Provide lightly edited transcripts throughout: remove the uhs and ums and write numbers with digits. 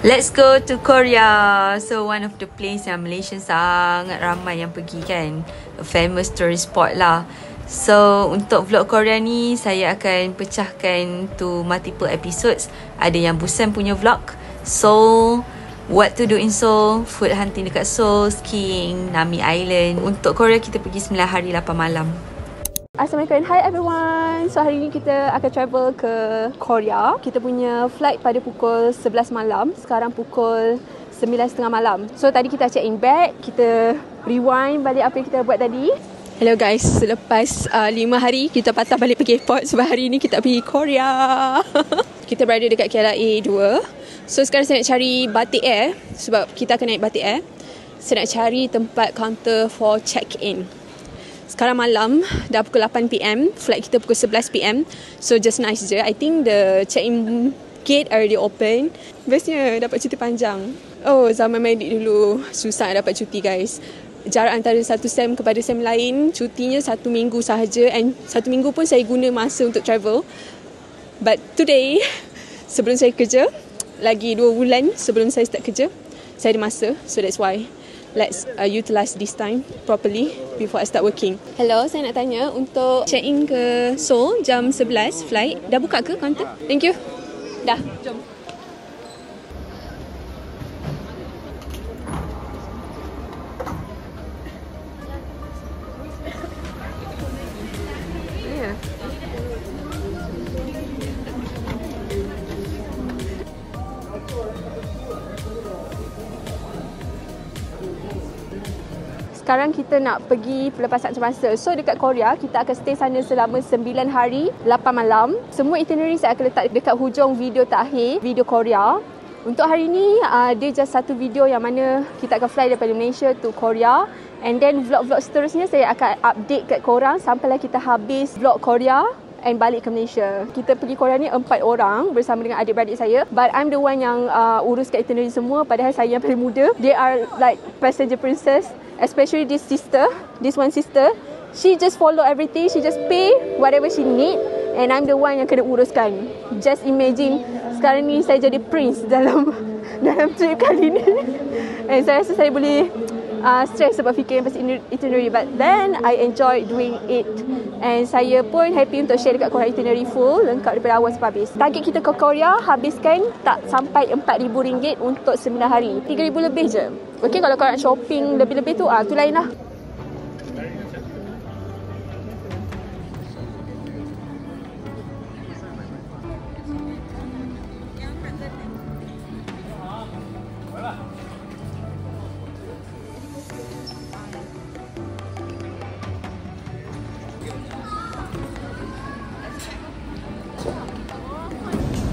Let's go to Korea. So one of the place yang Malaysian sangat ramai yang pergi kan. A famous tourist spot lah. So untuk vlog Korea ni saya akan pecahkan to multiple episodes. Ada yang Busan punya vlog, Seoul, what to do in Seoul, food hunting dekat Seoul, skiing, Nami Island. Untuk Korea kita pergi 9 hari 8 malam. Assalamualaikum, hi everyone. So hari ni kita akan travel ke Korea. Kita punya flight pada pukul 11 malam. Sekarang pukul 9.30 malam. So tadi kita check in bag. Kita rewind balik apa yang kita buat tadi. Hello guys, selepas 5 hari kita patah balik pergi airport sebab hari ni kita pergi Korea. Kita berada dekat KLIA 2. So sekarang saya nak cari Batik Air sebab kita akan naik Batik Air. Saya nak cari tempat counter for check-in. Sekarang malam, dah pukul 8 PM. Flight kita pukul 11 PM. So just nice je. I think the check-in gate already open. Bestnya dapat cuti panjang. Oh, zaman medik dulu susah nak dapat cuti guys. Jarak antara satu SEM kepada SEM lain, cutinya 1 minggu sahaja. And 1 minggu pun saya guna masa untuk travel. But today, sebelum saya kerja, lagi 2 bulan sebelum saya start kerja, saya ada masa. So that's why let's utilize this time properly before I start working. Hello, saya nak tanya untuk check-in ke Seoul jam 11 flight. Dah buka ke counter? Thank you. Dah, jom. Sekarang kita nak pergi pelepasan semasa. So dekat Korea, kita akan stay sana selama 9 hari 8 malam. Semua itinerary saya akan letak dekat hujung video terakhir, video Korea. Untuk hari ni, dia just satu video yang mana kita akan fly daripada Malaysia to Korea. And then vlog-vlog seterusnya saya akan update kat korang sampailah kita habis vlog Korea and balik ke Malaysia. Kita pergi Korea ni 4 orang bersama dengan adik-beradik saya. But I'm the one yang urus kat itinerary semua, padahal saya yang paling muda. They are like passenger princess. Especially this one sister. She just follow everything. She just pay whatever she need. And I'm the one yang kena uruskan. Just imagine sekarang ni saya jadi prince dalam trip kali ni. And saya rasa saya boleh stress sebab fikir pasal itinerary. But then I enjoy doing it. And saya pun happy untuk share dekat korang itinerary full, lengkap daripada awal sampai habis. Target kita ke Korea habiskan tak sampai RM4,000 untuk 9 hari. 3,000 lebih je. Okay, kalau korang nak shopping lebih-lebih tu, tu lain lah.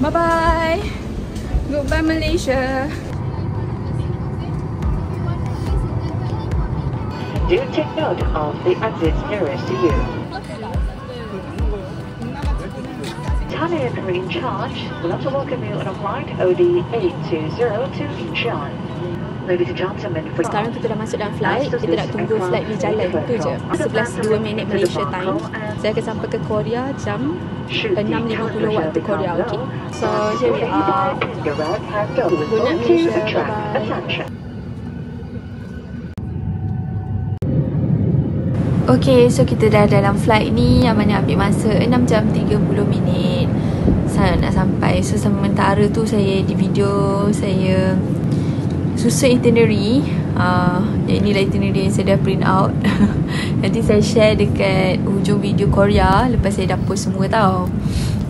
Bye-bye. Goodbye Malaysia. Do take note of the exits nearest to you. Thailand are in charge. We'd like to welcome you on a flight OD 820 to Incheon. Ladies and gentlemen, sekarang kita dah masuk dalam flight. Kita nak tunggu flight di jalan. Itu je. 11.02 Malaysia time. Saya akan sampai ke Korea jam 6.50 waktu Korea. Okay. So here we are. Good night Malaysia. Bye-bye. Okay, so kita dah dalam flight ni yang mana ambil masa 6 jam 30 minit saya nak sampai. So sementara tu saya di video saya susun itinerary. Inilah itinerary yang saya dah print out. Nanti saya share dekat hujung video Korea lepas saya dah post semua tau.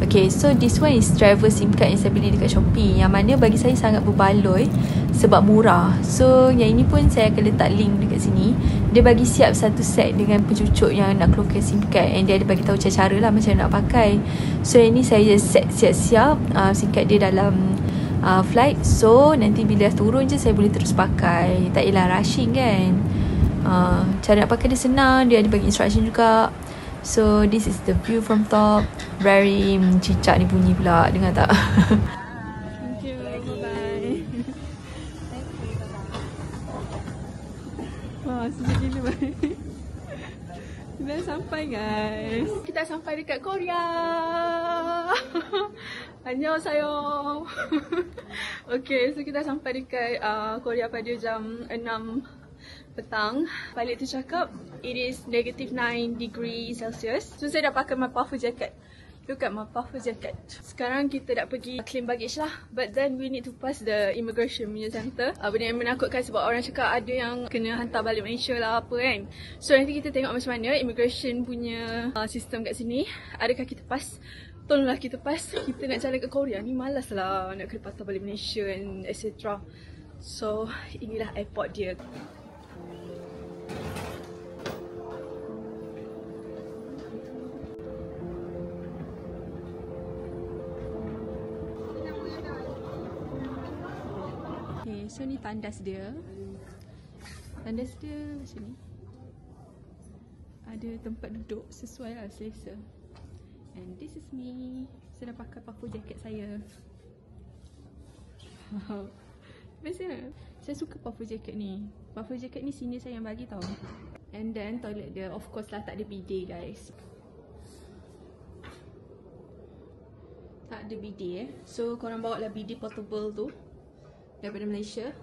Okay, so this one is travel SIM card yang saya beli dekat Shopee, yang mana bagi saya sangat berbaloi sebab murah. So yang ini pun saya akan letak link dekat sini. Dia bagi siap satu set dengan pencucuk yang nak keluarkan SIM card, and dia ada bagi tahu cara-cara lah macam nak pakai. So yang ni saya set siap-siap SIM card dia dalam flight. So nanti bila turun je saya boleh terus pakai. Tak ialah rushing kan. Cara nak pakai dia senang. Dia ada bagi instruction juga. So this is the view from top. Very cicak ni bunyi pula. Dengar tak? Thank you. Bye-bye. Wah, sejuk gila. Kita dah sampai guys. Kita dah sampai dekat Korea. Annyeonghaseyo. Okay, so kita sampai dekat Korea pada jam 6 petang. Pilot tu cakap it is -9 degree Celsius. So saya dah pakai my puffer jacket. Look at my puffer jacket. Sekarang kita dah pergi claim baggage lah. But then we need to pass the immigration punya center. Benda yang menakutkan sebab orang cakap ada yang kena hantar balik Malaysia lah apa kan. So nanti kita tengok macam mana immigration punya sistem kat sini. Adakah kita pass? Tolonglah kita pass. Kita nak jalan ke Korea ni malas lah nak kena patah balik Malaysia and etc. So inilah airport dia. So ni tandas dia. Tandas dia macam ni. Ada tempat duduk sesuai lah selesa. And this is me. Saya dah pakai puffer jacket saya. Best kan? Saya suka puffer jacket ni. Puffer jacket ni senior saya yang bagi tau. And then toilet dia of course lah tak ada bidet guys. Tak ada bidet So korang bawa lah bidet portable tu daripada Malaysia.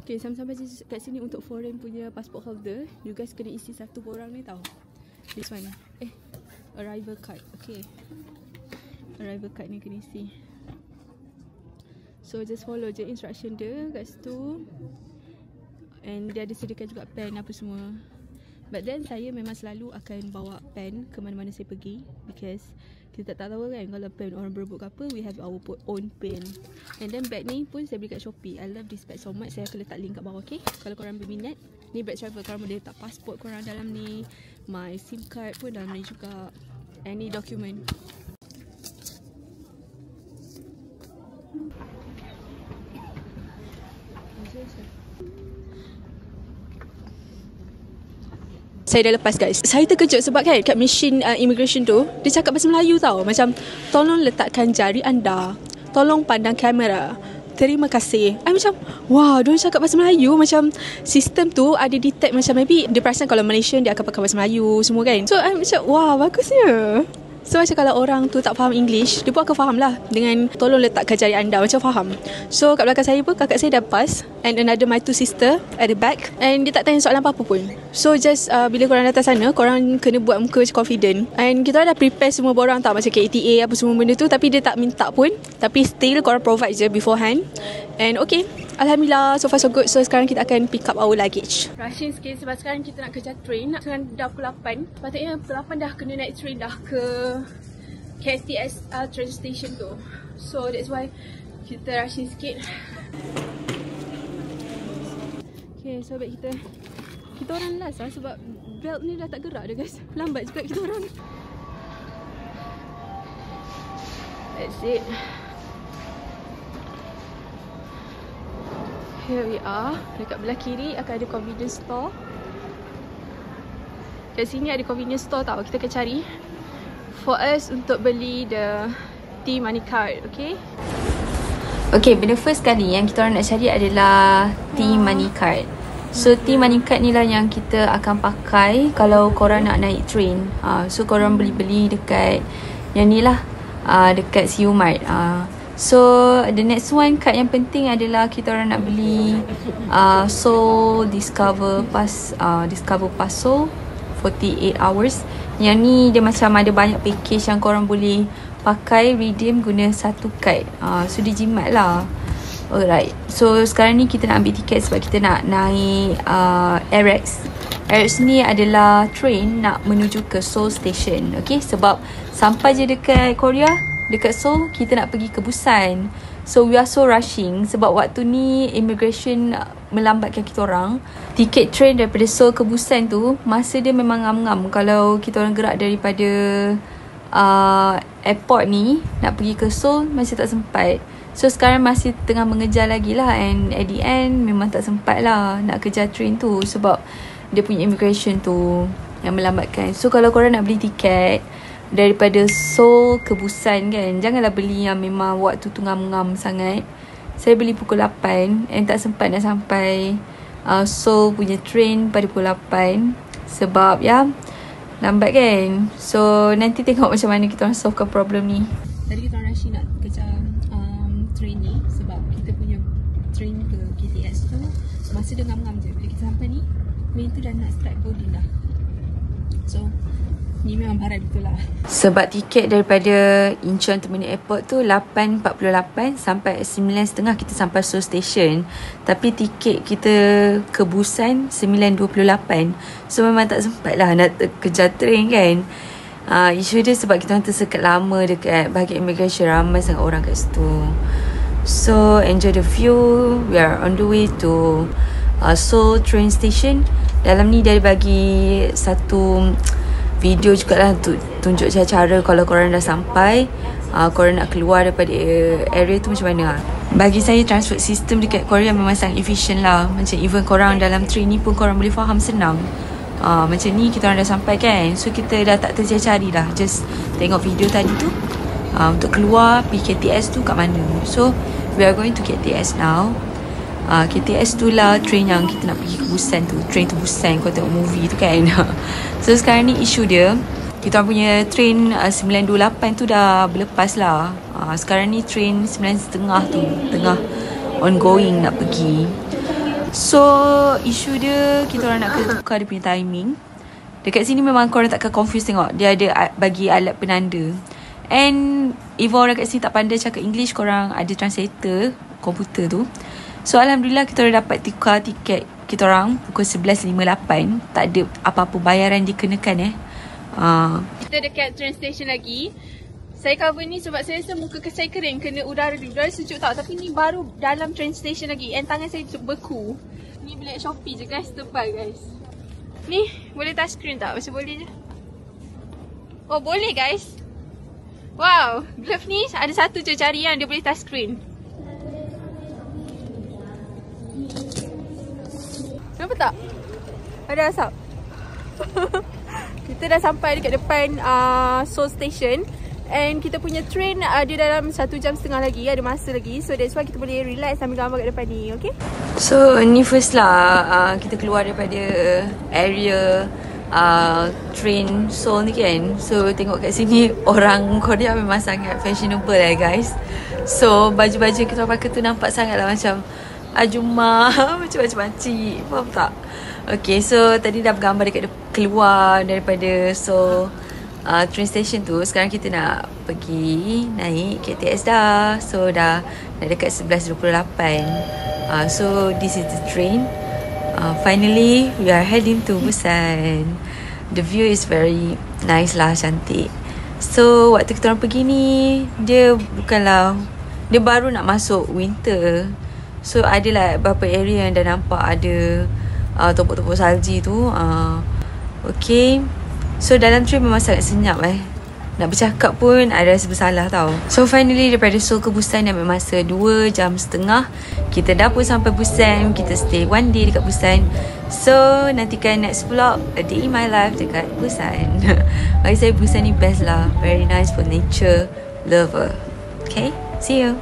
Okay, sampai kat sini untuk foreign punya passport holder, you guys kena isi satu borang ni tau. This one. Arrival card. Okay. Arrival card ni kena isi. So just follow je instruction dia kat situ. And dia ada sediakan juga pen apa semua. But then saya memang selalu akan bawa pen ke mana-mana saya pergi. Because kita tak tahu kan kalau pen orang berebut ke apa, we have our own pen. And then bag ni pun saya beli kat Shopee. I love this bag so much. Saya akan letak link kat bawah, okay? Kalau korang berminat, ni bag travel, korang boleh letak passport korang dalam ni. My SIM card pun dalam ni juga. Any document. Saya dah lepas guys. Saya terkejut sebab kan kat mesin immigration tu dia cakap bahasa Melayu tau. Macam tolong letakkan jari anda, tolong pandang kamera, terima kasih. I macam wah, diorang cakap bahasa Melayu. Macam sistem tu ada detect macam maybe dia perasan kalau Malaysian dia akan pakai bahasa Melayu semua kan. So I macam wah, bagusnya. So macam kalau orang tu tak faham English, dia pun akan faham lah dengan tolong letakkan jari anda, macam faham. So kat belakang saya pun kakak saya dah pass. And another my two sister at the back. And dia tak tanya soalan apa-apa pun. So just bila korang datang sana, korang kena buat muka macam confident. And kita dah prepare semua borang tau, macam KTA apa semua benda tu. Tapi dia tak minta pun. Tapi still korang provide je beforehand. And okay, Alhamdulillah, so far so good. So sekarang kita akan pick up our luggage. Rushing sikit sebab sekarang kita nak kejar train. Sekarang dah pukul 8. Patutnya pukul 8 dah kena naik train dah ke KSTS train station tu. So that's why kita rushing sikit. Okay, so baik kita orang last lah sebab belt ni dah tak gerak dah guys. Lambat juga kita orang. That's it. Here we are. Dekat belah kiri akan ada convenience store. Kat sini ada convenience store tau. Kita akan cari for us untuk beli the T-Money card, okay? Okay, benda first kali yang kita orang nak cari adalah T-Money card. So T-Money card ni lah yang kita akan pakai kalau korang nak naik train. So korang beli dekat yang ni lah, dekat CU Mart. So the next one card yang penting adalah kita orang nak beli Seoul Discover Passo 48 hours. Yang ni dia macam ada banyak package yang korang boleh pakai redeem guna satu card. So dia jimat lah. Alright. So sekarang ni kita nak ambil tiket sebab kita nak naik AirX. AirX ni adalah train nak menuju ke Seoul Station. Okay, sebab sampai je dekat Korea, dekat Seoul, kita nak pergi ke Busan. So we are so rushing sebab waktu ni immigration melambatkan kita orang. Tiket train daripada Seoul ke Busan tu masa dia memang ngam-ngam. Kalau kita orang gerak daripada airport ni nak pergi ke Seoul masih tak sempat. So sekarang masih tengah mengejar lagi lah. And at the end memang tak sempat lah nak kejar train tu sebab dia punya immigration tu yang melambatkan. So kalau korang nak beli tiket daripada Seoul ke Busan kan, janganlah beli yang memang waktu tu ngam-ngam sangat. saya beli pukul 8 and tak sempat nak sampai Seoul punya train pada pukul 8 sebab ya lambat kan. So nanti tengok macam mana kita orang solvekan problem ni. Tadi kita orang rush nak kejar train ni sebab kita punya train ke KTS tu masa dia ngam-ngam je. Bila kita sampai ni, train tu dah nak start boarding dah. So ni memang barat betul lah. Sebab tiket daripada Incheon Terminal Airport tu 8.48 sampai 9.30 kita sampai Seoul Station. Tapi tiket kita ke Busan 9.28. So memang tak sempat lah nak kejar train kan. Isu dia sebab kita orang tersekat lama dekat bahagian immigration, ramai sangat orang kat situ. So enjoy the view. We are on the way to Seoul train station. Dalam ni dia bagi satu video jugalah untuk tunjuk cara kalau korang dah sampai, korang nak keluar daripada area tu macam mana. Bagi saya transport system dekat Korea memang sangat efficient lah. Macam even korang dalam train ni pun korang boleh faham senang. Macam ni kita orang dah sampai kan. So kita dah tak tercari dah. Just tengok video tadi tu, untuk keluar pergi KTS tu kat mana. So we are going to KTS now. KTS tu lah train yang kita nak pergi ke Busan tu. Train to Busan, kau tengok movie tu kan. So sekarang ni isu dia, kita punya train 9.28 tu dah berlepas lah. Sekarang ni train 9.30 tu tengah ongoing nak pergi. So isu dia, kita orang nak tukar dia punya timing. Dekat sini memang korang takkan confuse, tengok dia ada bagi alat penanda. And if orang kat sini tak pandai cakap English, korang ada translator komputer tu. So alhamdulillah kita orang dapat tukar tiket kita orang pukul 11.58. Tak ada apa-apa bayaran dikenakan Kita dekat train station lagi. Saya cover ni sebab saya rasa muka saya kering, kena udara sejuk tau. Tapi ni baru dalam train station lagi and tangan saya beku. Ni bilik Shopee je guys, tebal guys. Ni boleh touch screen tak? Macam boleh je. Oh boleh guys. Wow, glove ni ada satu je jari yang dia boleh touch screen. Nampak tak? Ada asap. Kita dah sampai dekat depan Seoul Station. And kita punya train ada dalam 1.5 jam lagi. Ada masa lagi. So that's why kita boleh relax sambil gambar kat depan ni. Okay? So ni first lah kita keluar daripada area train Seoul ni kan. So tengok kat sini orang Korea memang sangat fashionable lah guys. So baju-baju kita pakai tu nampak sangat lah macam Ajuma, macam-macam makcik. Faham tak? Okay, so tadi dah bergambar dekat keluar daripada train station tu. Sekarang kita nak pergi naik KTS dah. So dah dekat 11.28. So this is the train. Finally we are heading to Busan. The view is very nice lah, cantik. So waktu kita orang pergi ni, dia baru nak masuk winter. So adalah beberapa area yang dah nampak ada topok-topok salji tu. Okay. So dalam train memang sangat senyap Nak bercakap pun ada rasa bersalah tau. So finally daripada Seoul ke Busan ambil masa 2.5 jam. Kita dah pun sampai Busan. Kita stay one day dekat Busan. So nantikan next vlog, a day in my life dekat Busan. Bagi saya Busan ni best lah. Very nice for nature lover. Okay, see you.